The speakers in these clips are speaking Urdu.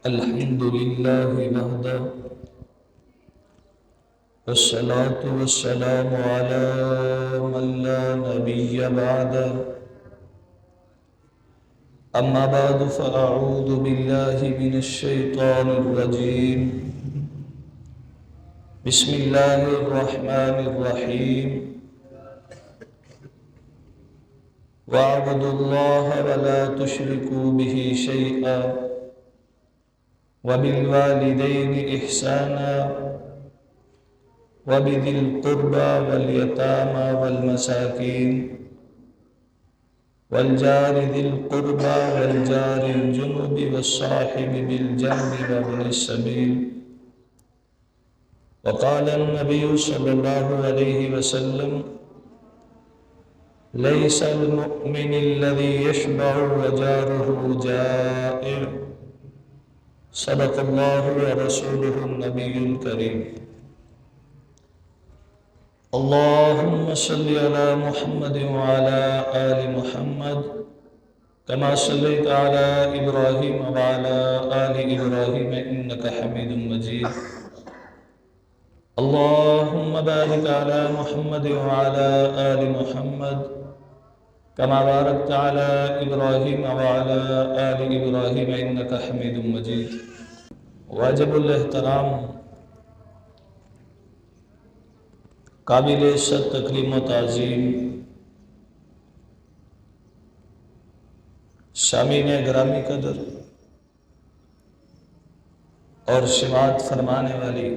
الحمد لله وحده والصلاة والسلام على من لا نبي بعده أما بعد فأعوذ بالله من الشيطان الرجيم بسم الله الرحمن الرحيم واعبدوا الله ولا تشركوا به شيئا وبالوالدين إحسانا وبذي القربى واليتامى والمساكين والجار ذي القربى والجار الجنب والصاحب بالجنب وابن السبيل. وقال النبي صلى الله عليه وسلم: ليس المؤمن الذي يشبع وجاره جائع. صدق الله ورسوله النبي الكريم. اللهم صل على محمد وعلى آل محمد كما صليت على إبراهيم وعلى آل إبراهيم إنك حميد مجيد. اللهم بارك على محمد وعلى آل محمد كما باركت على إبراهيم وعلى آل إبراهيم إنك حميد مجيد. واجب الاحترام قابل عزت تکریم و تعظیم سامعین گرامی قدر اور سماعت فرمانے والی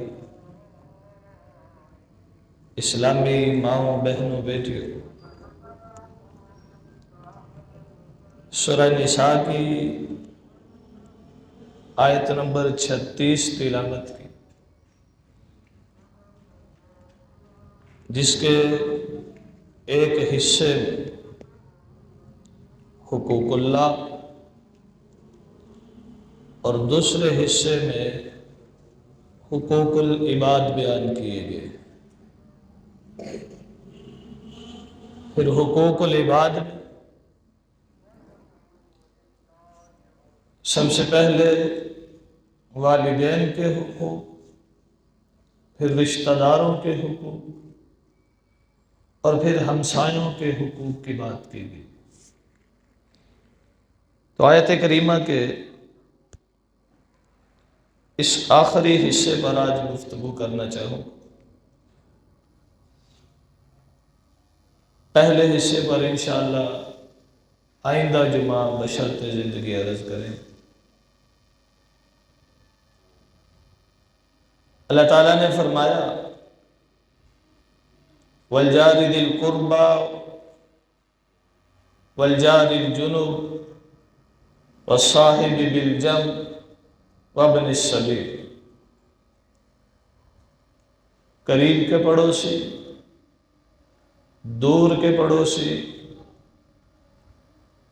اسلامی ماؤں بہنوں بیٹیوں، سورہ نساء کی آیت نمبر 36 تلاوت کی، جس کے ایک حصے میں حقوق اللہ اور دوسرے حصے میں حقوق العباد بیان کیے گئے. پھر حقوق العباد میں سب سے پہلے والدین کے حقوق، پھر رشتہ داروں کے حقوق اور پھر ہمسایوں کے حقوق کی بات کی گئی. تو آیت کریمہ کے اس آخری حصے پر آج گفتگو کرنا چاہوں. پہلے حصے پر انشاءاللہ آئندہ جمعہ بشرط زندگی عرض کریں. اللہ تعالیٰ نے فرمایا: والجار ذی القربى والجار الجنب والصاحب بالجنب وابن السبیل. قریب کے پڑوسی، دور کے پڑوسی،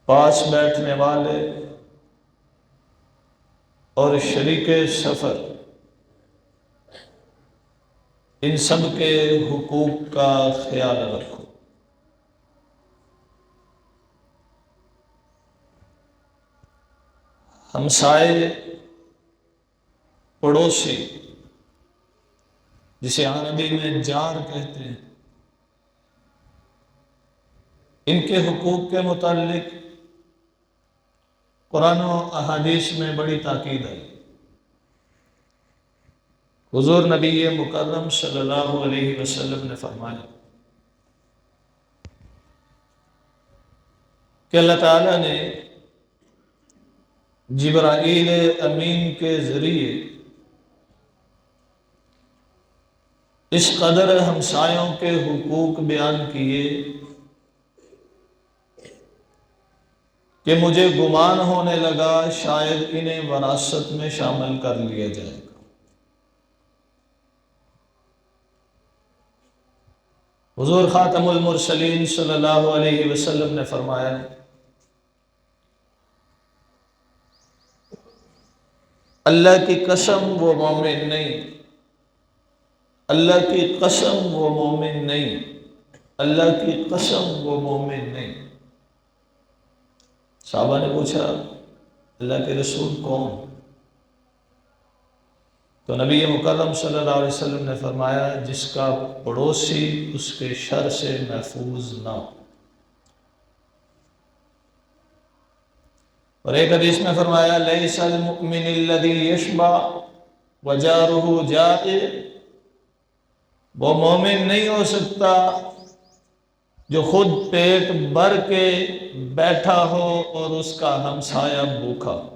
پاس بیٹھنے والے اور شریک سفر، ان سب کے حقوق کا خیال رکھو. ہمسائے، پڑوسی، جسے عربی میں جار کہتے ہیں، ان کے حقوق کے متعلق قرآن و احادیث میں بڑی تاکید ہے. حضور نبی مکرم صلی اللہ علیہ وسلم نے فرمایا کہ اللہ تعالیٰ نے جبرائیل امین کے ذریعے اس قدر ہمسایوں کے حقوق بیان کیے کہ مجھے گمان ہونے لگا شاید انہیں وراثت میں شامل کر لیا جائے گا. حضور خاتم المرسلین صلی اللہ علیہ وسلم نے فرمایا: اللہ کی قسم وہ مومن نہیں، اللہ کی قسم وہ مومن نہیں، اللہ کی قسم وہ مومن نہیں. صحابہ نے پوچھا: اللہ کے رسول کون؟ تو نبی مکرم صلی اللہ علیہ وسلم نے فرمایا جس کا پڑوسی اس کے شر سے محفوظ نہ ہو۔ اور ایک حدیث میں فرمایا لیس المؤمن الذی یشبع وجارہ جائع، وہ مومن نہیں ہو سکتا جو خود پیٹ بھر کے بیٹھا ہو اور اس کا ہمسایہ بھوکا ہو۔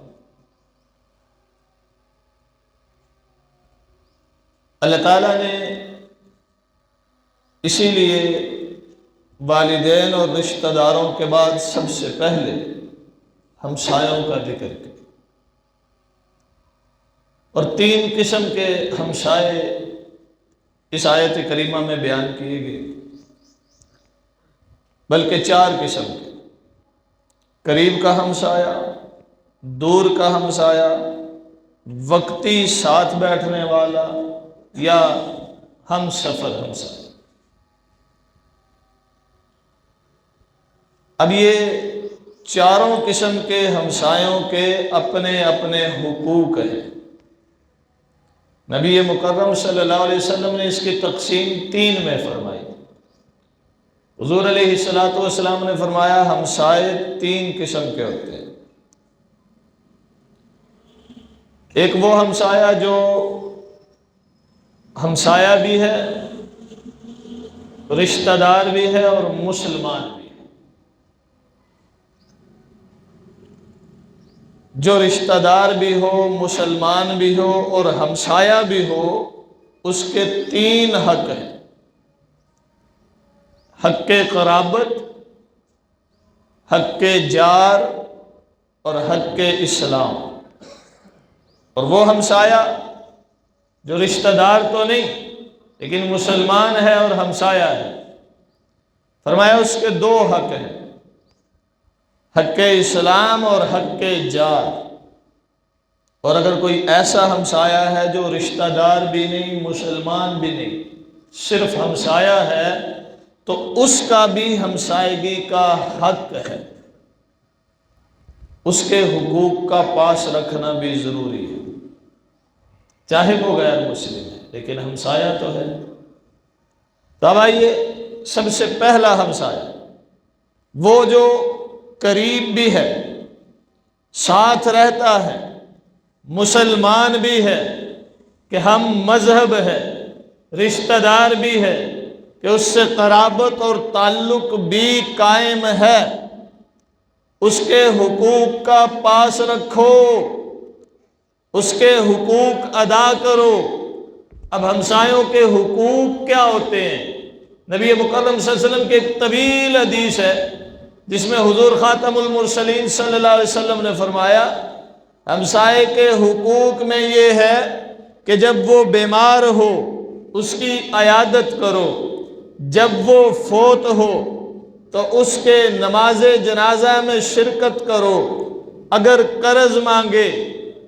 اللہ تعالیٰ نے اسی لیے والدین اور رشتہ داروں کے بعد سب سے پہلے ہمسایوں کا ذکر کیا، اور 3 قسم کے ہمسائے اس آیت کریمہ میں بیان کیے گئے، بلکہ 4 قسم کے: قریب کا ہمسایہ، دور کا ہمسایہ، وقتی ساتھ بیٹھنے والا، یا ہم سفر ہمسایہ۔ اب یہ چاروں قسم کے ہمسایوں کے اپنے اپنے حقوق ہیں۔ نبی مکرم صلی اللہ علیہ وسلم نے اس کی تقسیم 3 میں فرمائی۔ حضور علیہ السلام نے فرمایا ہمسائے 3 قسم کے ہوتے ہیں۔ ایک وہ ہمسایہ جو ہمسایہ بھی ہے، رشتہ دار بھی ہے اور مسلمان بھی ہے۔ جو رشتہ دار بھی ہو، مسلمان بھی ہو اور ہمسایہ بھی ہو، اس کے 3 حق ہیں: حق قرابت، حق جار اور حق اسلام۔ اور وہ ہمسایہ جو رشتہ دار تو نہیں لیکن مسلمان ہے اور ہمسایہ ہے، فرمایا اس کے 2 حق ہیں: حق اسلام اور حق جار۔ اور اگر کوئی ایسا ہمسایہ ہے جو رشتہ دار بھی نہیں، مسلمان بھی نہیں، صرف ہمسایہ ہے، تو اس کا بھی ہمسایگی کا حق ہے، اس کے حقوق کا پاس رکھنا بھی ضروری ہے، چاہے وہ غیر مسلم ہے لیکن ہمسایہ تو ہے۔ تو اب آئیے، سب سے پہلا ہمسایہ وہ جو قریب بھی ہے، ساتھ رہتا ہے، مسلمان بھی ہے کہ ہم مذہب ہے، رشتہ دار بھی ہے کہ اس سے قرابت اور تعلق بھی قائم ہے، اس کے حقوق کا پاس رکھو، اس کے حقوق ادا کرو۔ اب ہمسایوں کے حقوق کیا ہوتے ہیں؟ نبی مکرم صلی اللہ علیہ وسلم کی ایک طویل حدیث ہے جس میں حضور خاتم المرسلین صلی اللہ علیہ وسلم نے فرمایا ہمسائے کے حقوق میں یہ ہے کہ جب وہ بیمار ہو اس کی عیادت کرو، جب وہ فوت ہو تو اس کے نماز جنازہ میں شرکت کرو، اگر قرض مانگے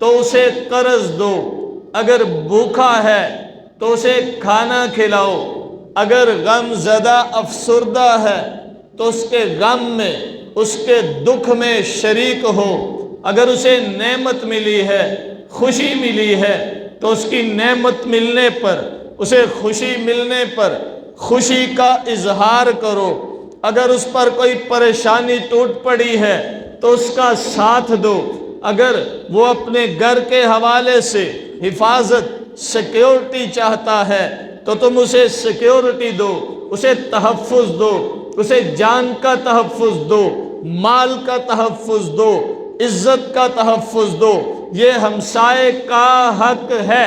تو اسے قرض دو، اگر بھوکا ہے تو اسے کھانا کھلاؤ، اگر غم زدہ افسردہ ہے تو اس کے غم میں، اس کے دکھ میں شریک ہو، اگر اسے نعمت ملی ہے، خوشی ملی ہے تو اس کی نعمت ملنے پر، اسے خوشی ملنے پر خوشی کا اظہار کرو، اگر اس پر کوئی پریشانی ٹوٹ پڑی ہے تو اس کا ساتھ دو، اگر وہ اپنے گھر کے حوالے سے حفاظت، سیکیورٹی چاہتا ہے تو تم اسے سیکیورٹی دو، اسے تحفظ دو، اسے جان کا تحفظ دو، مال کا تحفظ دو، عزت کا تحفظ دو۔ یہ ہمسائے کا حق ہے۔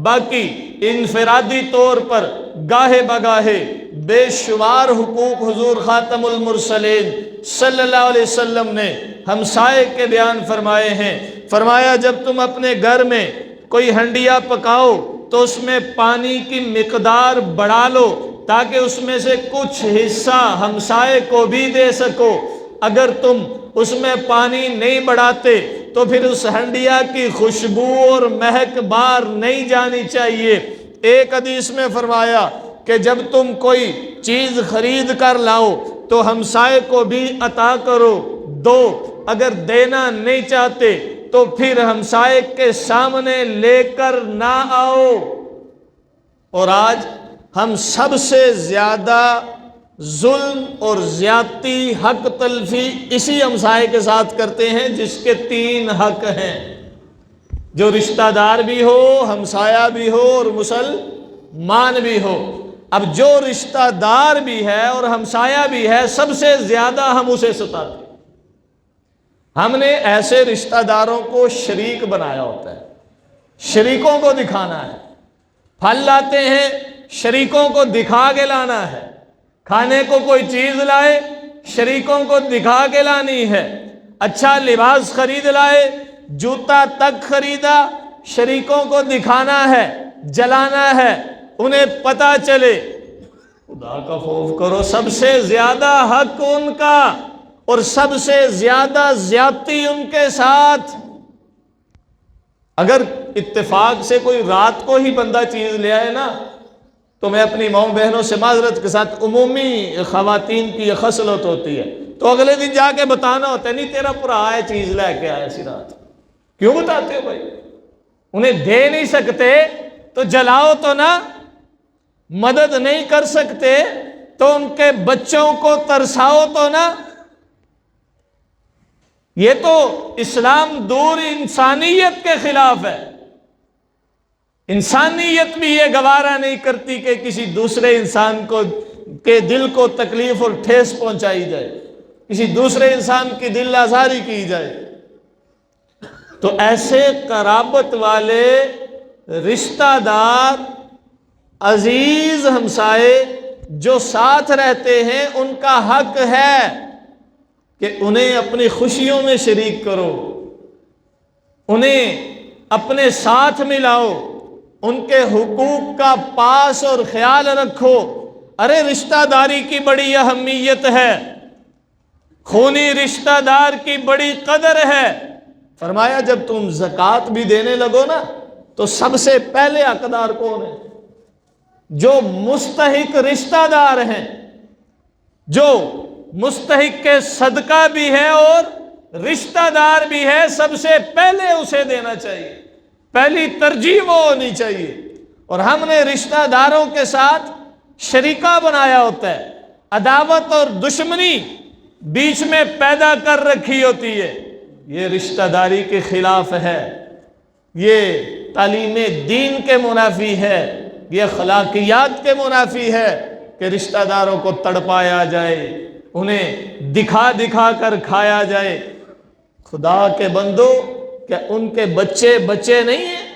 باقی انفرادی طور پر گاہے بگاہے بے شمار حقوق حضور خاتم المرسلین صلی اللہ علیہ وسلم نے ہمسائے کے بیان فرمائے ہیں۔ فرمایا جب تم اپنے گھر میں کوئی ہنڈیا پکاؤ تو اس میں پانی کی مقدار بڑھا لو تاکہ اس میں سے کچھ حصہ ہمسائے کو بھی دے سکو، اگر تم اس میں پانی نہیں بڑھاتے تو پھر اس ہنڈیا کی خوشبو اور مہک باہر نہیں جانی چاہیے۔ ایک حدیث میں فرمایا کہ جب تم کوئی چیز خرید کر لاؤ تو ہمسائے کو بھی عطا کرو، دو، اگر دینا نہیں چاہتے تو پھر ہمسائے کے سامنے لے کر نہ آؤ۔ اور آج ہم سب سے زیادہ ظلم اور زیادتی، حق تلفی اسی ہمسائے کے ساتھ کرتے ہیں جس کے 3 حق ہیں، جو رشتہ دار بھی ہو، ہمسایہ بھی ہو اور مسلمان بھی ہو۔ اب جو رشتہ دار بھی ہے اور ہمسایہ بھی ہے، سب سے زیادہ ہم اسے ستاتے ہیں۔ ہم نے ایسے رشتہ داروں کو شریک بنایا ہوتا ہے، شریکوں کو دکھانا ہے۔ پھل لاتے ہیں، شریکوں کو دکھا کے لانا ہے۔ کھانے کو کوئی چیز لائے، شریکوں کو دکھا کے لانی ہے۔ اچھا لباس خرید لائے، جوتا تک خریدا، شریکوں کو دکھانا ہے، جلانا ہے، انہیں پتہ چلے۔ خدا کا خوف کرو، سب سے زیادہ حق ان کا اور سب سے زیادہ زیادتی ان کے ساتھ۔ اگر اتفاق سے کوئی رات کو ہی بندہ چیز لے آئے نا، تو میں اپنی ماؤں بہنوں سے معذرت کے ساتھ، عمومی خواتین کی یہ خصلت ہوتی ہے، تو اگلے دن جا کے بتانا ہوتا ہے، نہیں تیرا پورا آئے چیز لے کے آیا سی رات۔ کیوں بتاتے ہو بھائی؟ انہیں دے نہیں سکتے تو جلاؤ تو نہ، مدد نہیں کر سکتے تو ان کے بچوں کو ترساؤ تو نہ۔ یہ تو اسلام دور انسانیت کے خلاف ہے۔ انسانیت بھی یہ گوارا نہیں کرتی کہ کسی دوسرے انسان کو کے دل کو تکلیف اور ٹھیس پہنچائی جائے، کسی دوسرے انسان کی دل آزاری کی جائے۔ تو ایسے قرابت والے رشتہ دار، عزیز ہمسائے جو ساتھ رہتے ہیں، ان کا حق ہے کہ انہیں اپنی خوشیوں میں شریک کرو، انہیں اپنے ساتھ ملاؤ، ان کے حقوق کا پاس اور خیال رکھو۔ ارے رشتہ داری کی بڑی اہمیت ہے، خونی رشتہ دار کی بڑی قدر ہے۔ فرمایا جب تم زکوٰۃ بھی دینے لگو نا، تو سب سے پہلے حقدار کون ہے؟ جو مستحق رشتہ دار ہیں، جو مستحق کے صدقہ بھی ہے اور رشتہ دار بھی ہے، سب سے پہلے اسے دینا چاہیے، پہلی ترجیح وہ ہونی چاہیے۔ اور ہم نے رشتہ داروں کے ساتھ شریکہ بنایا ہوتا ہے، عداوت اور دشمنی بیچ میں پیدا کر رکھی ہوتی ہے۔ یہ رشتہ داری کے خلاف ہے، یہ تعلیم دین کے منافی ہے، یہ اخلاقیات کے منافی ہے کہ رشتہ داروں کو تڑپایا جائے، انہیں دکھا دکھا کر کھایا جائے۔ خدا کے بندو، کیا ان کے بچے بچے نہیں ہیں؟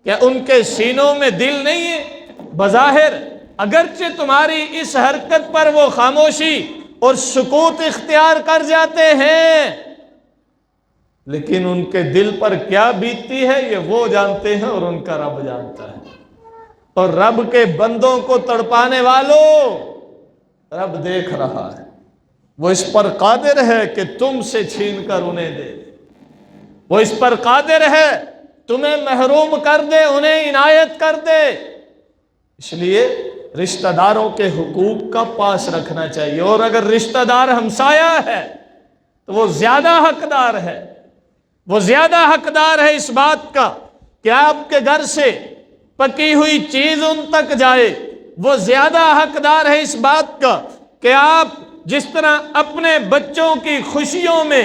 کیا ان کے سینوں میں دل نہیں ہے؟ بظاہر اگرچہ تمہاری اس حرکت پر وہ خاموشی اور سکوت اختیار کر جاتے ہیں، لیکن ان کے دل پر کیا بیتتی ہے یہ وہ جانتے ہیں اور ان کا رب جانتا ہے۔ اور رب کے بندوں کو تڑپانے والوں، رب دیکھ رہا ہے، وہ اس پر قادر ہے کہ تم سے چھین کر انہیں دے، وہ اس پر قادر ہے تمہیں محروم کر دے، انہیں عنایت کر دے۔ اس لیے رشتہ داروں کے حقوق کا پاس رکھنا چاہیے، اور اگر رشتہ دار ہمسایہ ہے تو وہ زیادہ حقدار ہے، وہ زیادہ حقدار ہے اس بات کا کہ آپ کے گھر سے پکی ہوئی چیز ان تک جائے، وہ زیادہ حقدار ہے اس بات کا کہ آپ جس طرح اپنے بچوں کی خوشیوں میں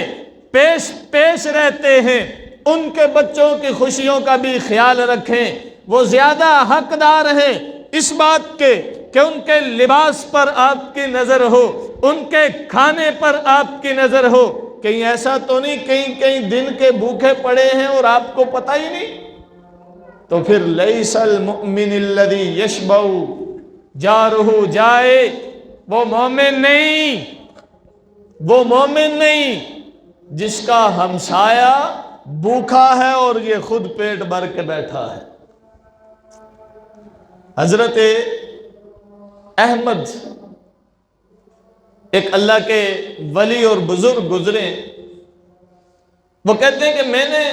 پیش رہتے ہیں، ان کے بچوں کی خوشیوں کا بھی خیال رکھیں۔ وہ زیادہ حقدار ہیں اس بات کے کہ ان کے لباس پر آپ کی نظر ہو، ان کے کھانے پر آپ کی نظر ہو۔ کہیں ایسا تو نہیں کہیں دن کے بھوکے پڑے ہیں اور آپ کو پتہ ہی نہیں؟ تو پھر لیس المؤمن الذی یشبع جارہ جائے، وہ مومن نہیں، وہ مومن نہیں جس کا ہمسایہ بھوکا ہے اور یہ خود پیٹ بھر کے بیٹھا ہے۔ حضرت احمد ایک اللہ کے ولی اور بزرگ گزرے، وہ کہتے ہیں کہ میں نے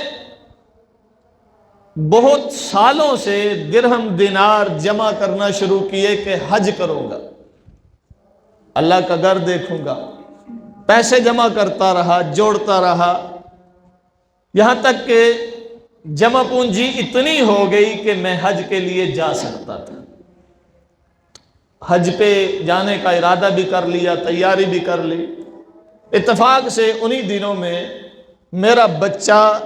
بہت سالوں سے درہم دینار جمع کرنا شروع کیے کہ حج کروں گا، اللہ کا گھر دیکھوں گا، پیسے جمع کرتا رہا، جوڑتا رہا، یہاں تک کہ جمع پونجی اتنی ہو گئی کہ میں حج کے لیے جا سکتا تھا، حج پہ جانے کا ارادہ بھی کر لیا، تیاری بھی کر لی۔ اتفاق سے انہی دنوں میں میرا بچہ،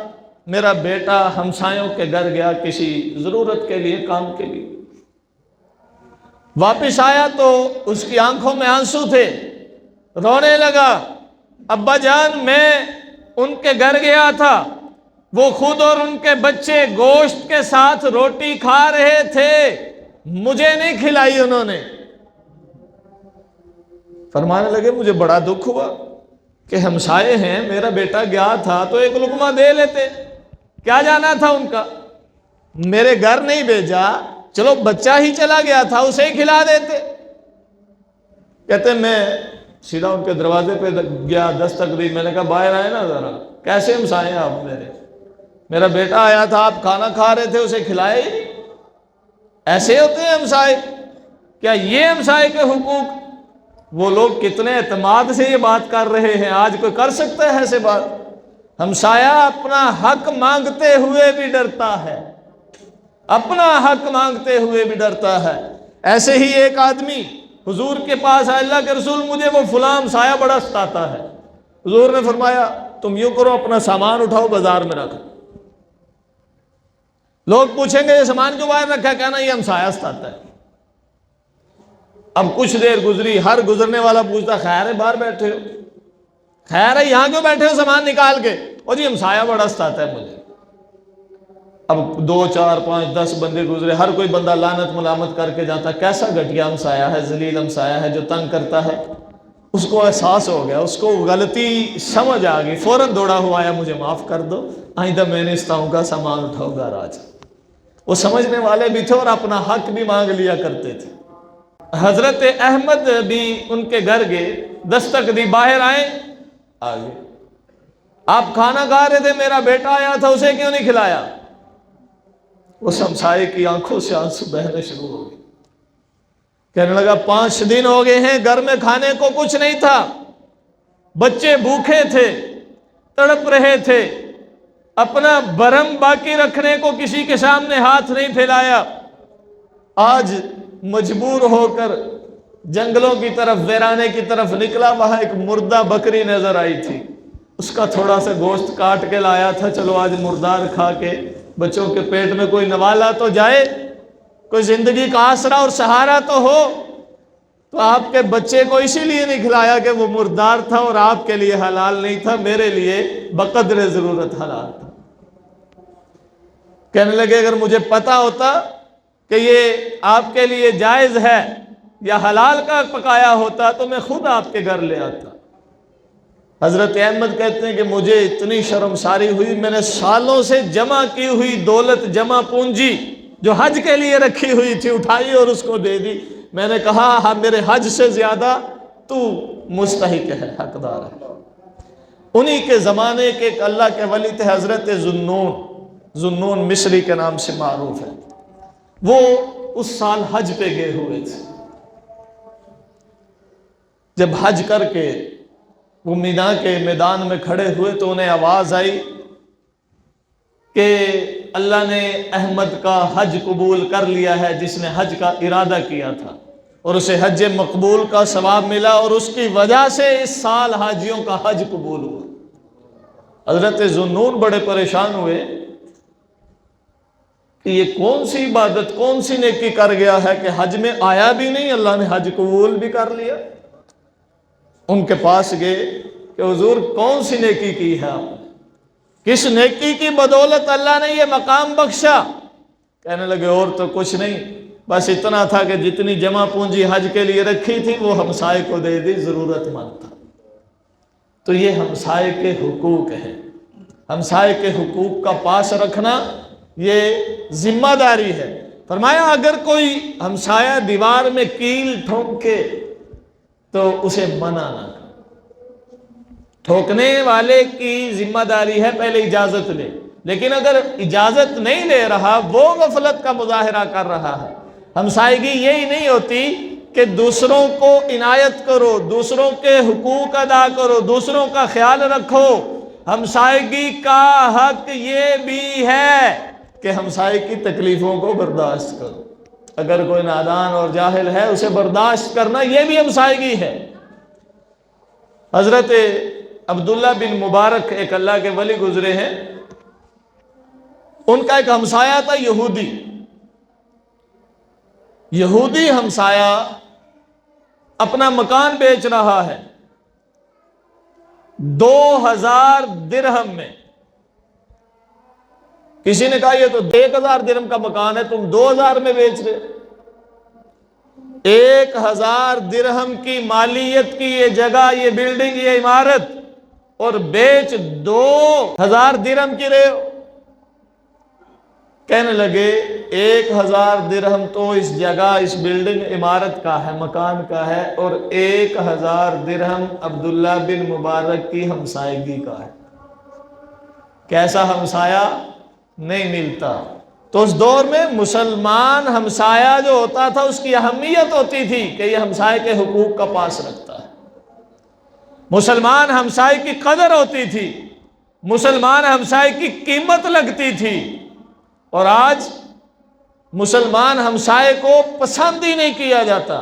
میرا بیٹا ہمسایوں کے گھر گیا کسی ضرورت کے لیے، کام کے لیے۔ واپس آیا تو اس کی آنکھوں میں آنسو تھے، رونے لگا، ابا جان میں ان کے گھر گیا تھا، وہ خود اور ان کے بچے گوشت کے ساتھ روٹی کھا رہے تھے، مجھے نہیں کھلائی انہوں نے۔ فرمانے لگے مجھے بڑا دکھ ہوا کہ ہمسائے ہیں، میرا بیٹا گیا تھا تو ایک لقمہ دے لیتے، کیا جانا تھا ان کا، میرے گھر نہیں بھیجا، چلو بچہ ہی چلا گیا تھا اسے ہی کھلا دیتے۔ کہتے میں سیدھا ان کے دروازے پہ گیا، دستک دی، میں نے کہا باہر آئے نا ذرا، کیسے ہمسائے ہیں آپ میرا بیٹا آیا تھا، آپ کھانا کھا رہے تھے، اسے کھلائے ہی نہیں، ایسے ہوتے ہیں ہمسائے؟ کیا یہ ہمسائے کے حقوق؟ وہ لوگ کتنے اعتماد سے یہ بات کر رہے ہیں، آج کوئی کر سکتا ہے ایسے بات؟ ہمسایہ اپنا حق مانگتے ہوئے بھی ڈرتا ہے، اپنا حق مانگتے ہوئے بھی ڈرتا ہے۔ ایسے ہی ایک آدمی حضور کے پاس آیا، اللہ کے رسول مجھے وہ فلاں ہمسایہ بڑا ستاتا ہے۔ حضور نے فرمایا تم یوں کرو، اپنا سامان اٹھاؤ بازار میں رکھو۔ لوگ پوچھیں گے یہ سامان کیوں باہر رکھا، کہنا یہ ہمسایہ ستاتا ہے۔ اب کچھ دیر گزری، ہر گزرنے والا پوچھتا خیر ہے باہر بیٹھے ہو، خیر ہے یہاں کیوں بیٹھے ہو سامان نکال کے؟ اور جی ہمسایہ بڑا ستاتا ہے مجھے۔ اب 2 4 5 10 بندے گزرے، ہر کوئی بندہ لعنت ملامت کر کے جاتا، کیسا گھٹیا ہمسایہ ہے، ذلیل ہمسایہ ہے جو تنگ کرتا ہے۔ اس کو احساس ہو گیا، اس کو غلطی سمجھ آ گئی، فوراً دوڑا ہوا آیا مجھے معاف کر دو، آئندہ میں نے اس طرح کا سامان اٹھاؤ گھر آج۔ وہ سمجھنے والے بھی تھے اور اپنا حق بھی مانگ لیا کرتے تھے۔ حضرت احمد بھی ان کے گھر گئے، دستک دی، باہر آئے، آگے آپ کھانا کھا رہے تھے، میرا بیٹا آیا تھا، اسے کیوں نہیں کھلایا؟ اس ہمسائے کی آنکھوں سے آنسو بہنے شروع ہو گئے، کہنے لگا 5 دن ہو گئے ہیں، گھر میں کھانے کو کچھ نہیں تھا، بچے بھوکے تھے، تڑپ رہے تھے، اپنا برہم باقی رکھنے کو کسی کے سامنے ہاتھ نہیں پھیلایا، آج مجبور ہو کر جنگلوں کی طرف، ویرانے کی طرف نکلا، وہاں ایک مردہ بکری نظر آئی تھی، اس کا تھوڑا سا گوشت کاٹ کے لایا تھا، چلو آج مردار کھا کے بچوں کے پیٹ میں کوئی نوالا تو جائے، کوئی زندگی کا آسرا اور سہارا تو ہو۔ تو آپ کے بچے کو اسی لیے نہیں کھلایا کہ وہ مردار تھا اور آپ کے لیے حلال نہیں تھا، میرے لیے بقدر ضرورت حلال تھا۔ کہنے لگے اگر مجھے پتا ہوتا کہ یہ آپ کے لیے جائز ہے یا حلال کا پکایا ہوتا تو میں خود آپ کے گھر لے آتا۔ حضرت احمد کہتے ہیں کہ مجھے اتنی شرمساری ہوئی، میں نے سالوں سے جمع کی ہوئی دولت، جمع پونجی جو حج کے لیے رکھی ہوئی تھی، اٹھائی اور اس کو دے دی۔ میں نے کہا ہاں میرے حج سے زیادہ تو مستحق ہے، حقدار ہے۔ انہی کے زمانے کے ایک اللہ کے ولی تھے، حضرت ذوالنون مصری کے نام سے معروف ہے، وہ اس سال حج پہ گئے ہوئے تھے۔ جب حج کر کے وہ مینا کے میدان میں کھڑے ہوئے تو انہیں آواز آئی کہ اللہ نے احمد کا حج قبول کر لیا ہے، جس نے حج کا ارادہ کیا تھا، اور اسے حج مقبول کا ثواب ملا، اور اس کی وجہ سے اس سال حاجیوں کا حج قبول ہوا۔ حضرت ذوالنون بڑے پریشان ہوئے کہ یہ کون سی عبادت، کون سی نیکی کر گیا ہے کہ حج میں آیا بھی نہیں، اللہ نے حج قبول بھی کر لیا۔ ان کے پاس گئے کہ حضور کون سی نیکی کی ہے آپ نے، کس نیکی کی بدولت اللہ نے یہ مقام بخشا؟ کہنے لگے اور تو کچھ نہیں، بس اتنا تھا کہ جتنی جمع پونجی حج کے لیے رکھی تھی وہ ہمسائے کو دے دی، ضرورت مند تھا۔ تو یہ ہمسائے کے حقوق ہیں، ہمسائے کے حقوق کا پاس رکھنا یہ ذمہ داری ہے۔ فرمایا اگر کوئی ہمسایہ دیوار میں کیل ٹھونکے تو اسے منع نہ کر، ٹھوکنے والے کی ذمہ داری ہے پہلے اجازت لے، لیکن اگر اجازت نہیں لے رہا، وہ غفلت کا مظاہرہ کر رہا ہے۔ ہمسائیگی یہی نہیں ہوتی کہ دوسروں کو عنایت کرو، دوسروں کے حقوق ادا کرو، دوسروں کا خیال رکھو۔ ہمسائیگی کا حق یہ بھی ہے کہ ہمسائے کی تکلیفوں کو برداشت کرو. اگر کوئی نادان اور جاہل ہے اسے برداشت کرنا یہ بھی ہمسائیگی ہے. حضرت عبداللہ بن مبارک ایک اللہ کے ولی گزرے ہیں. ان کا ایک ہمسایہ تھا یہودی. یہودی ہمسایہ اپنا مکان بیچ رہا ہے 2000 درہم میں. کسی نے کہا یہ تو 1000 درہم کا مکان ہے، تم 2000 میں بیچ رہے. 1000 درہم کی مالیت کی یہ جگہ، یہ بلڈنگ، یہ عمارت، اور بیچ 2000 درہم کی رہے ہو. کہنے لگے 1000 درہم تو اس جگہ، اس بلڈنگ عمارت کا ہے، مکان کا ہے، اور 1000 درہم عبداللہ بن مبارک کی ہمسائیگی کا ہے. کیسا ہمسایہ نہیں ملتا. تو اس دور میں مسلمان ہمسایہ جو ہوتا تھا اس کی اہمیت ہوتی تھی کہ یہ ہمسائے کے حقوق کا پاس رکھتا ہے. مسلمان ہمسائے کی قدر ہوتی تھی، مسلمان ہمسائے کی قیمت لگتی تھی. اور آج مسلمان ہمسائے کو پسند ہی نہیں کیا جاتا.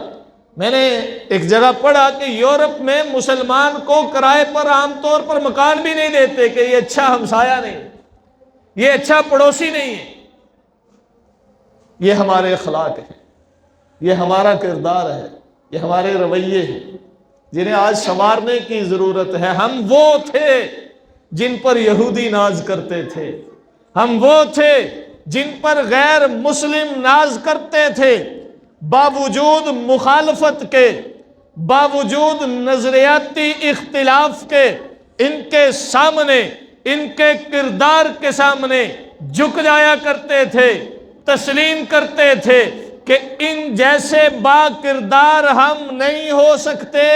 میں نے ایک جگہ پڑھا کہ یورپ میں مسلمان کو کرائے پر عام طور پر مکان بھی نہیں دیتے کہ یہ اچھا ہمسایہ نہیں، یہ اچھا پڑوسی نہیں ہے. یہ ہمارے اخلاق ہیں، یہ ہمارا کردار ہے، یہ ہمارے رویے ہیں جنہیں آج سنوارنے کی ضرورت ہے. ہم وہ تھے جن پر یہودی ناز کرتے تھے، ہم وہ تھے جن پر غیر مسلم ناز کرتے تھے. باوجود مخالفت کے، باوجود نظریاتی اختلاف کے، ان کے سامنے، ان کے کردار کے سامنے جھک جایا کرتے تھے، تسلیم کرتے تھے کہ ان جیسے با کردار ہم نہیں ہو سکتے.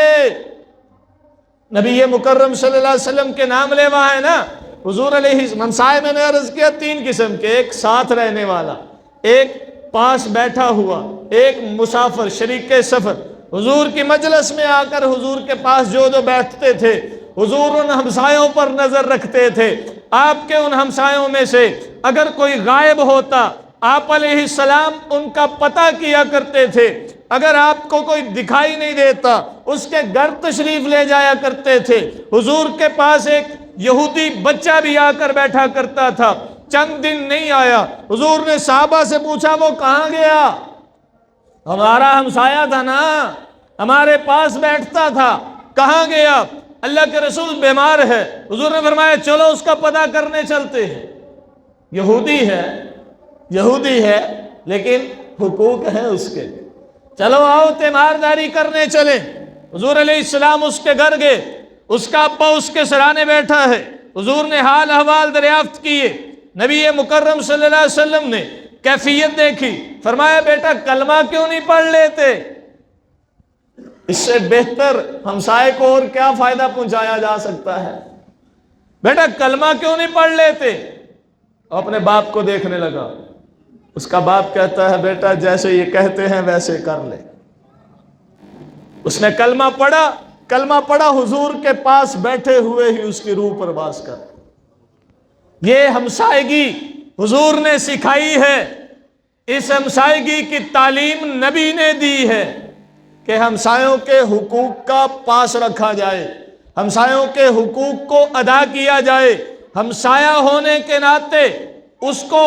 نبی مکرم صلی اللہ علیہ وسلم کے نام لیوا ہے نا. حضور علیہ ہمسائے میں نے عرض کیا 3 قسم کے، ایک ساتھ رہنے والا، ایک پاس بیٹھا ہوا، ایک مسافر شریک سفر. حضور کی مجلس میں آ کر حضور کے پاس جو بیٹھتے تھے، حضور ان ہمسایوں پر نظر رکھتے تھے. آپ کے ان ہمسایوں میں سے اگر کوئی غائب ہوتا، آپ علیہ السلام ان کا پتہ کیا کرتے تھے. اگر آپ کو کوئی دکھائی نہیں دیتا اس کے گھر تشریف لے جایا کرتے تھے. حضور کے پاس ایک یہودی بچہ بھی آ کر بیٹھا کرتا تھا. چند دن نہیں آیا، حضور نے صحابہ سے پوچھا وہ کہاں گیا؟ ہمارا ہمسایہ تھا نا، ہمارے پاس بیٹھتا تھا، کہاں گیا؟ اللہ کے رسول بیمار ہے. حضور نے فرمایا چلو اس کا پتہ کرنے چلتے ہیں. یہودی ہے، یہودی ہے لیکن حقوق ہیں اس کے. چلو آؤ تیمارداری کرنے چلیں. حضور علیہ السلام اس کے گھر گئے، اس کا ابا اس کے سرانے بیٹھا ہے. حضور نے حال احوال دریافت کیے. نبی مکرم صلی اللہ علیہ وسلم نے کیفیت دیکھی، فرمایا بیٹا کلمہ کیوں نہیں پڑھ لیتے؟ اس سے بہتر ہمسائے کو اور کیا فائدہ پہنچایا جا سکتا ہے؟ بیٹا کلمہ کیوں نہیں پڑھ لیتے؟ اپنے باپ کو دیکھنے لگا. اس کا باپ کہتا ہے بیٹا جیسے یہ کہتے ہیں ویسے کر لے. اس نے کلمہ پڑھا، کلمہ پڑھا، حضور کے پاس بیٹھے ہوئے ہی اس کی روح پرواز کر. یہ ہمسائیگی حضور نے سکھائی ہے. اس ہمسائیگی کی تعلیم نبی نے دی ہے کہ ہمسایوں کے حقوق کا پاس رکھا جائے، ہمسایوں کے حقوق کو ادا کیا جائے. ہمسایہ ہونے کے ناطے اس کو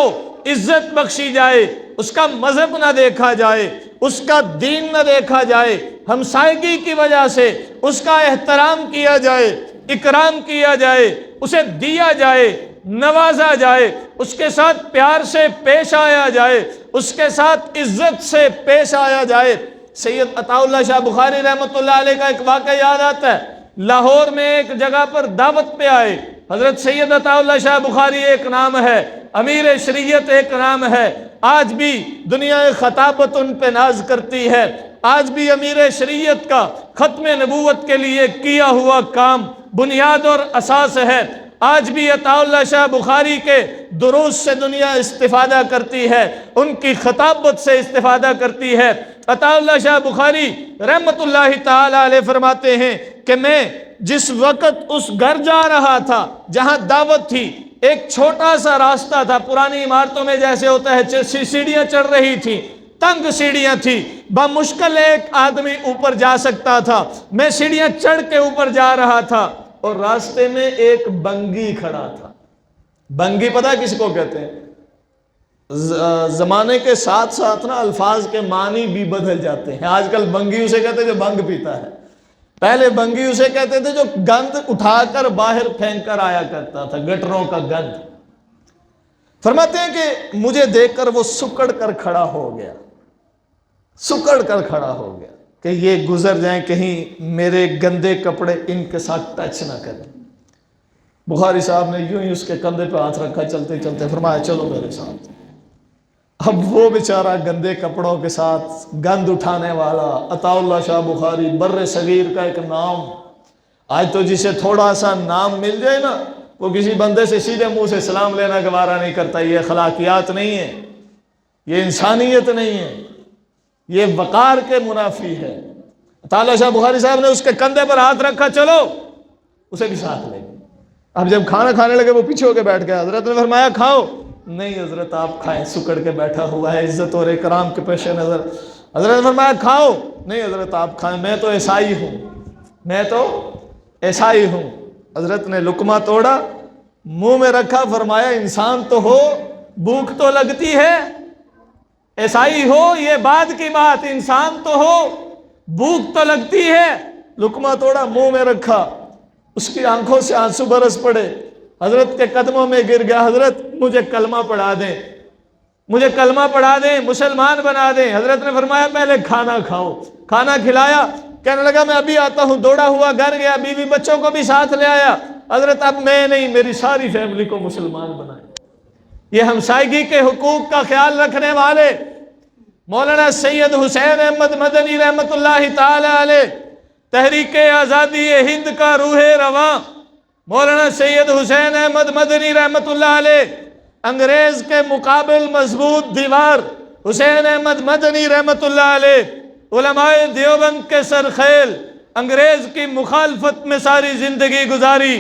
عزت بخشی جائے، اس کا مذہب نہ دیکھا جائے، اس کا دین نہ دیکھا جائے. ہمسائیگی کی وجہ سے اس کا احترام کیا جائے، اکرام کیا جائے، اسے دیا جائے، نوازا جائے، اس کے ساتھ پیار سے پیش آیا جائے، اس کے ساتھ عزت سے پیش آیا جائے. سید عطا اللہ شاہ بخاری رحمۃ اللہ علیہ کا ایک واقعہ یاد آتا ہے. لاہور میں ایک جگہ پر دعوت پہ آئے. حضرت سید عطا اللہ شاہ بخاری ایک نام ہے، امیر شریعت ایک نام ہے. آج بھی دنیا خطابت ان پہ ناز کرتی ہے. آج بھی امیر شریعت کا ختم نبوت کے لیے کیا ہوا کام بنیاد اور اساس ہے. آج بھی عطا اللہ شاہ بخاری کے دروس سے دنیا استفادہ کرتی ہے، ان کی خطابت سے استفادہ کرتی ہے. عطا اللہ شاہ بخاری رحمت اللہ تعالی علیہ فرماتے ہیں کہ میں جس وقت اس گھر جا رہا تھا جہاں دعوت تھی، ایک چھوٹا سا راستہ تھا، پرانی عمارتوں میں جیسے ہوتا ہے سیڑھیاں چڑھ رہی تھی، تنگ سیڑھیاں تھی، بمشکل ایک آدمی اوپر جا سکتا تھا۔ میں سیڑھیاں چڑھ کے اوپر جا رہا تھا اور راستے میں ایک بنگی کھڑا تھا۔ بنگی پتہ کس کو کہتے ہیں؟ زمانے کے ساتھ ساتھ نا الفاظ کے معنی بھی بدل جاتے ہیں۔ آج کل بنگی اسے کہتے ہیں جو بنگ پیتا ہے، پہلے بنگی اسے کہتے تھے جو گند اٹھا کر باہر پھینک کر آیا کرتا تھا، گٹروں کا گند۔ فرماتے ہیں کہ مجھے دیکھ کر وہ سکڑ کر کھڑا ہو گیا، سکڑ کر کھڑا ہو گیا کہ یہ گزر جائیں، کہیں میرے گندے کپڑے ان کے ساتھ ٹچ نہ کریں۔ بخاری صاحب نے یوں ہی اس کے کندھے پہ ہاتھ رکھا، چلتے چلتے فرمایا چلو میرے ساتھ۔ اب وہ بیچارہ گندے کپڑوں کے ساتھ گند اٹھانے والا عطا اللہ شاہ بخاری، بر صغیر کا ایک نام، آج تو جسے تھوڑا سا نام مل جائے نا وہ کسی بندے سے سیدھے منہ سے سلام لینا گوارا نہیں کرتا۔ یہ اخلاقیات نہیں ہے، یہ انسانیت نہیں ہے، یہ وقار کے منافی ہے۔ عطا اللہ شاہ بخاری صاحب نے اس کے کندھے پر ہاتھ رکھا، چلو، اسے بھی ساتھ لے گئے۔ اب جب کھانا کھانے لگے وہ پیچھے ہو کے بیٹھ گیا۔ حضرت نے فرمایا کھاؤ؟ نہیں حضرت آپ کھائیں، سکڑ کے بیٹھا ہوا ہے عزت اور اکرام کے پیش نظر۔ حضرت نے فرمایا کھاؤ؟ نہیں حضرت آپ کھائیں، میں تو عیسائی ہوں، میں تو عیسائی ہوں۔ حضرت نے لقمہ توڑا، منہ میں رکھا، فرمایا انسان تو ہو، بھوک تو لگتی ہے، عیسائی ہو یہ بعد کی بات، انسان تو ہو، بھوک تو لگتی ہے۔ لقمہ توڑا، منہ میں رکھا، اس کی آنکھوں سے آنسو برس پڑے، حضرت کے قدموں میں گر گیا، حضرت مجھے کلمہ پڑھا دیں، مجھے کلمہ پڑھا دیں، مسلمان بنا دیں۔ حضرت نے فرمایا پہلے کھانا کھاؤ۔ کھانا کھلایا، کہنے لگا میں ابھی آتا ہوں، دوڑا ہوا گھر گیا، بیوی بچوں کو بھی ساتھ لے آیا۔ حضرت اب میں نہیں، میری ساری فیملی کو مسلمان بنائے۔ یہ ہمسائیگی کے حقوق کا خیال رکھنے والے مولانا سید حسین احمد مدنی رحمت اللہ تعالی علیہ، تحریک آزادی ہند کا روح رواں مولانا سید حسین احمد مدنی رحمت اللہ علیہ، انگریز کے مقابل مضبوط دیوار حسین احمد مدنی رحمت اللہ علیہ، علماء دیوبند کے سرخیل، انگریز کی مخالفت میں ساری زندگی گزاری،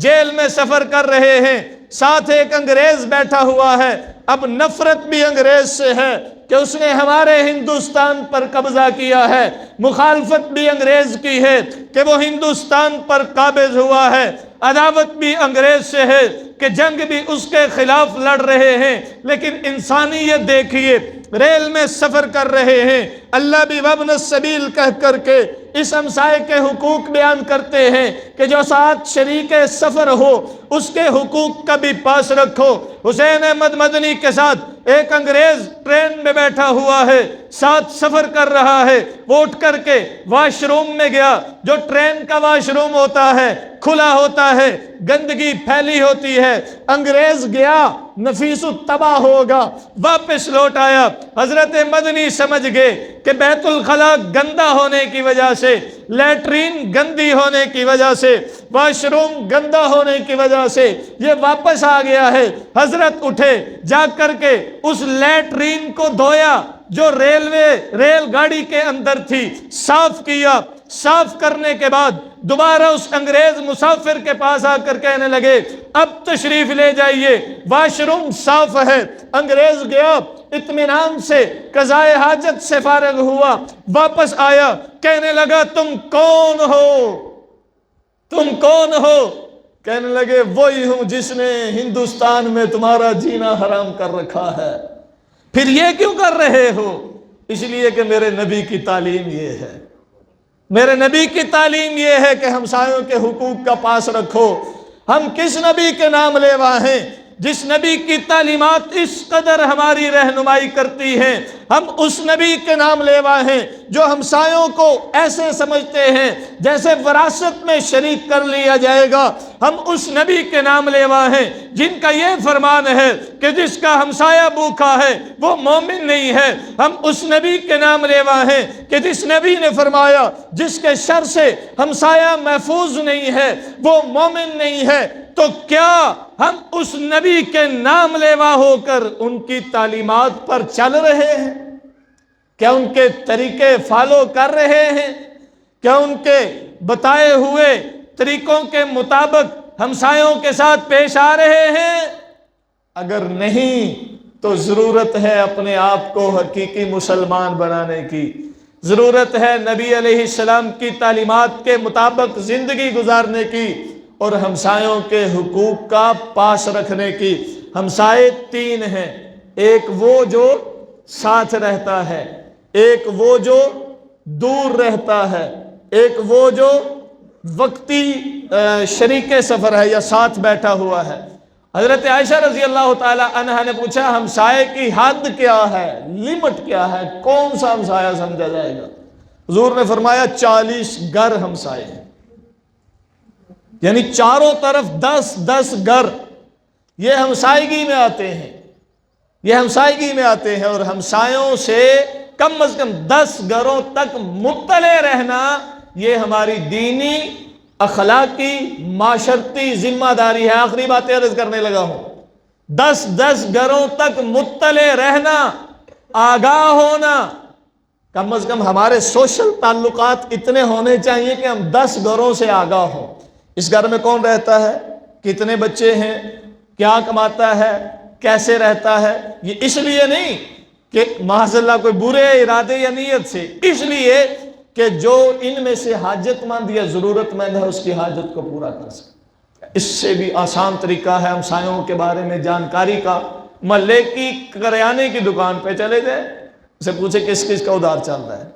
جیل میں سفر کر رہے ہیں، ساتھ ایک انگریز بیٹھا ہوا ہے۔ اب نفرت بھی انگریز سے ہے کہ اس نے ہمارے ہندوستان پر قبضہ کیا ہے، مخالفت بھی انگریز کی ہے کہ وہ ہندوستان پر قابض ہوا ہے، عداوت بھی انگریز سے ہے کہ جنگ بھی اس کے خلاف لڑ رہے ہیں۔ لیکن انسانیت دیکھیے، ریل میں سفر کر رہے ہیں، اللہ بھی وابن السبیل کہہ کر کے اس ہمسائے کے حقوق بیان کرتے ہیں کہ جو ساتھ شریک سفر ہو اس کے حقوق کا بھی پاس رکھو۔ حسین احمد مدنی کے ساتھ ایک انگریز ٹرین میں بیٹھا ہوا ہے، ساتھ سفر کر رہا ہے، وہ اٹھ کر کے واش روم میں گیا، جو ٹرین کا واش روم ہوتا ہے کھلا ہوتا ہے، گندگی پھیلی ہوتی ہے۔ انگریز گیا، نفیس الطبع ہوگا، واپس لوٹ آیا۔ حضرت مدنی سمجھ گئے کہ بیت الخلا گندا ہونے کی وجہ سے، لیٹرین گندی ہونے کی وجہ سے، واش روم گندا ہونے کی وجہ سے یہ واپس آ گیا ہے۔ حضرت اٹھے، جا کر کے اس لیٹرین کو دھویا جو ریل گاڑی کے اندر تھی، صاف کیا۔ صاف کرنے کے بعد دوبارہ اس انگریز مسافر کے پاس آ کر کہنے لگے اب تشریف لے جائیے، واش روم صاف ہے۔ انگریز گیا، اطمینان سے قضائے حاجت سے فارغ ہوا، واپس آیا، کہنے لگا تم کون ہو؟ تم کون ہو؟ کہنے لگے وہی ہوں جس نے ہندوستان میں تمہارا جینا حرام کر رکھا ہے۔ پھر یہ کیوں کر رہے ہو؟ اس لیے کہ میرے نبی کی تعلیم یہ ہے، میرے نبی کی تعلیم یہ ہے کہ ہمسایوں کے حقوق کا پاس رکھو۔ ہم کس نبی کے نام لیوا ہیں؟ جس نبی کی تعلیمات اس قدر ہماری رہنمائی کرتی ہیں، ہم اس نبی کے نام لیوا ہیں جو ہمسایوں کو ایسے سمجھتے ہیں جیسے وراثت میں شریک کر لیا جائے گا۔ ہم اس نبی کے نام لیوا ہیں جن کا یہ فرمان ہے کہ جس کا ہمسایہ بھوکا ہے وہ مومن نہیں ہے۔ ہم اس نبی کے نام لیوا ہیں کہ جس نبی نے فرمایا جس کے شر سے ہمسایہ محفوظ نہیں ہے وہ مومن نہیں ہے۔ تو کیا ہم اس نبی کے نام لیوا ہو کر ان کی تعلیمات پر چل رہے ہیں؟ کیا ان کے طریقے فالو کر رہے ہیں؟ کیا ان کے بتائے ہوئے طریقوں کے مطابق ہمسایوں کے ساتھ پیش آ رہے ہیں؟ اگر نہیں تو ضرورت ہے اپنے آپ کو حقیقی مسلمان بنانے کی، ضرورت ہے نبی علیہ السلام کی تعلیمات کے مطابق زندگی گزارنے کی اور ہمسایوں کے حقوق کا پاس رکھنے کی۔ ہمسائے تین ہیں، ایک وہ جو ساتھ رہتا ہے، ایک وہ جو دور رہتا ہے، ایک وہ جو وقتی شریک سفر ہے یا ساتھ بیٹھا ہوا ہے۔ حضرت عائشہ رضی اللہ تعالی عنہ نے پوچھا ہمسائے کی حد کیا ہے، لیمٹ کیا ہے، کون سا ہمسایہ سمجھا جائے گا؟ حضور نے فرمایا 40 گھر ہمسائے ہیں، یعنی چاروں طرف 10 گھر، یہ ہمسائیگی میں آتے ہیں، یہ ہمسائیگی میں آتے ہیں۔ اور ہمسایوں سے کم از کم 10 گھروں تک مطلع رہنا یہ ہماری دینی، اخلاقی، معاشرتی ذمہ داری ہے۔ آخری باتیں عرض کرنے لگا ہوں، 10 گھروں تک مطلع رہنا، آگاہ ہونا، کم از کم ہمارے سوشل تعلقات اتنے ہونے چاہیے کہ ہم 10 گھروں سے آگاہ ہوں۔ اس گھر میں کون رہتا ہے، کتنے بچے ہیں، کیا کماتا ہے، کیسے رہتا ہے، یہ اس لیے نہیں کہ معاذ اللہ کوئی برے ارادے یا نیت سے، اس لیے کہ جو ان میں سے حاجت مند یا ضرورت مند ہے اس کی حاجت کو پورا کر سکے۔ اس سے بھی آسان طریقہ ہے ہمسایوں کے بارے میں جانکاری کا، محلے کی کریانے کی دکان پہ چلے جائے، اسے پوچھے کس کس کا ادھار چل رہا ہے،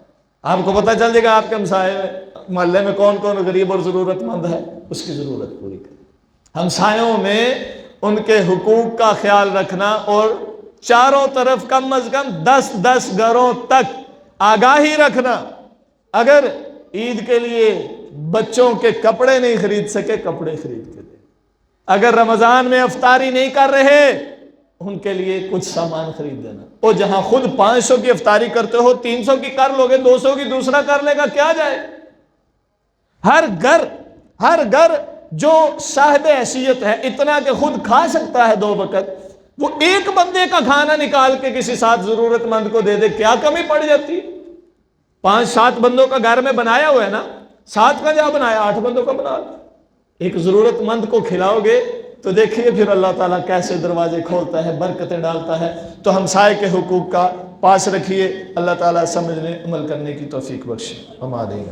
آپ کو پتہ چل جائے گا آپ کے ہمسائے میں، محلے میں کون کون غریب اور ضرورت مند ہے، اس کی ضرورت پوری کرے۔ ہمسایوں میں ان کے حقوق کا خیال رکھنا اور چاروں طرف کم از کم 10 گھروں تک آگاہی رکھنا۔ اگر عید کے لیے بچوں کے کپڑے نہیں خرید سکے، کپڑے خرید کے دیں۔ اگر رمضان میں افطاری نہیں کر رہے، ان کے لیے کچھ سامان خرید دینا۔ اور جہاں خود 500 کی افطاری کرتے ہو 300 کی کر لوگے، 200 کی دوسرا کر لے گا، کیا جائے۔ ہر گھر جو صاحب حیثیت ہے، اتنا کہ خود کھا سکتا ہے 2 وقت، وہ ایک بندے کا کھانا نکال کے کسی ساتھ ضرورت مند کو دے دے، کیا کمی پڑ جاتی؟ 5-7 بندوں کا گھر میں بنایا ہوا ہے نا، 7 کا جہاں بنایا 8 بندوں کا بنا لو، ایک ضرورت مند کو کھلاؤ گے تو دیکھیے پھر اللہ تعالیٰ کیسے دروازے کھولتا ہے، برکتیں ڈالتا ہے۔ تو ہمسائے کے حقوق کا پاس رکھیے، اللہ تعالیٰ سمجھنے عمل کرنے کی توفیق بخشے۔ ہمارے